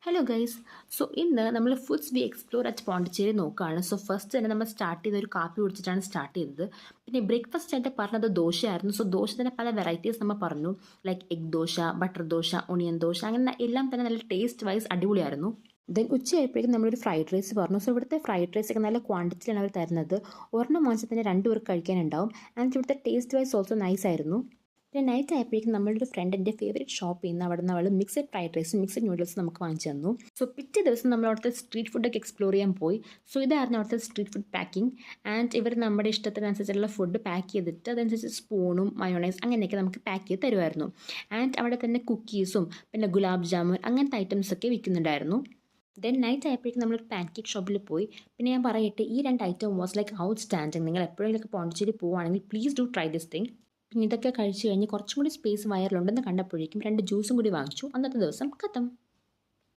Hello guys. ഇന്ന് നമ്മൾ foods we explore at Pondicherry നോക്കുകയാണ്. ഫസ്റ്റ് തന്നെ നമ്മൾ സ്റ്റാർട്ട് ചെയ്ത ഒരു കാപ്പി കുടിച്ചിട്ടാണ് സ്റ്റാർട്ട് ചെയ്തത്. പിന്നെ ബ്രേക്ക്ഫാസ്റ്റ് ആയിട്ട് പറഞ്ഞത് ദോശയായിരുന്നു. ദോശ തന്നെ പല വെറൈറ്റീസ് നമ്മൾ പറഞ്ഞു. Like egg dosa, butter dosa, onion dosa, അങ്ങനെ എല്ലാം തന്നെ നല്ല ടേസ്റ്റ് വൈസ് അടിപൊളിയായിരുന്നു. ദെൻ ഉച്ചയായപ്പോഴേക്കും നമ്മളൊരു ഫ്രൈഡ് റൈസ് പറഞ്ഞു. ഇവിടുത്തെ ഫ്രൈഡ് റൈസ് ഒക്കെ നല്ല ക്വാണ്ടിറ്റിയിലാണ് അവർ തരുന്നത്. ഒരെണ്ണം വാങ്ങിച്ചാൽ തന്നെ 2 പേർക്ക് കഴിക്കാനുണ്ടാവും. ആൻഡ് ഇവിടുത്തെ ടേസ്റ്റ് വൈസ് ഓൾസോ നൈസ് ആയിരുന്നു. പിന്നെ നൈറ്റ് ആയപ്പോഴേക്കും നമ്മളുടെ ഫ്രണ്ട് എൻ്റെ ഫേവറേറ്റ് ഷോപ്പിൽ നിന്ന് അവിടെ നിന്ന് അവൾ മിക്സഡ് ഫ്രൈഡ് റൈസും മിക്സഡ് നൂഡിൽസും നമുക്ക് വാങ്ങിച്ചു തന്നു. പിറ്റേ ദിവസം നമ്മൾ അവിടുത്തെ സ്ട്രീറ്റ് ഫുഡൊക്കെ എക്സ്പ്ലോർ ചെയ്യാൻ പോയി. ഇതായിരുന്നു അവിടുത്തെ സ്ട്രീറ്റ് ഫുഡ് പാക്കിംഗ്. ആൻഡ് ഇവർ നമ്മുടെ ഇഷ്ടത്തിനനുസരിച്ചുള്ള ഫുഡ് പാക്ക് ചെയ്തിട്ട് അതനുസരിച്ച് സ്പൂണും മയോണൈസ് അങ്ങനെയൊക്കെ നമുക്ക് പാക്ക് ചെയ്ത് തരുമായിരുന്നു. ആൻഡ് അവിടെ തന്നെ കുക്കീസും പിന്നെ ഗുലാബ് ജാമുൻ അങ്ങനത്തെ ഐറ്റംസ് ഒക്കെ വിൽക്കുന്നുണ്ടായിരുന്നു. ദെൻ നൈറ്റ് ആയപ്പോഴേക്കും നമ്മൾ പാൻ കേക്ക് ഷോപ്പിൽ പോയി. പിന്നെ ഞാൻ പറയട്ടെ, ഈ 2 item was like out standing. നിങ്ങൾ എപ്പോഴെങ്കിലുമൊക്കെ പോണ്ടിച്ചേരി പോവുകയാണെങ്കിൽ please do try this thing. പിന്നെ ഇതൊക്കെ കഴിച്ച് കഴിഞ്ഞ് കുറച്ചും കൂടി സ്പേസ് വയറിലുണ്ടെന്ന് കണ്ടപ്പോഴേക്കും 2 ജ്യൂസും കൂടി വാങ്ങിച്ചു. അന്നത്തെ ദിവസം ഖത്തം.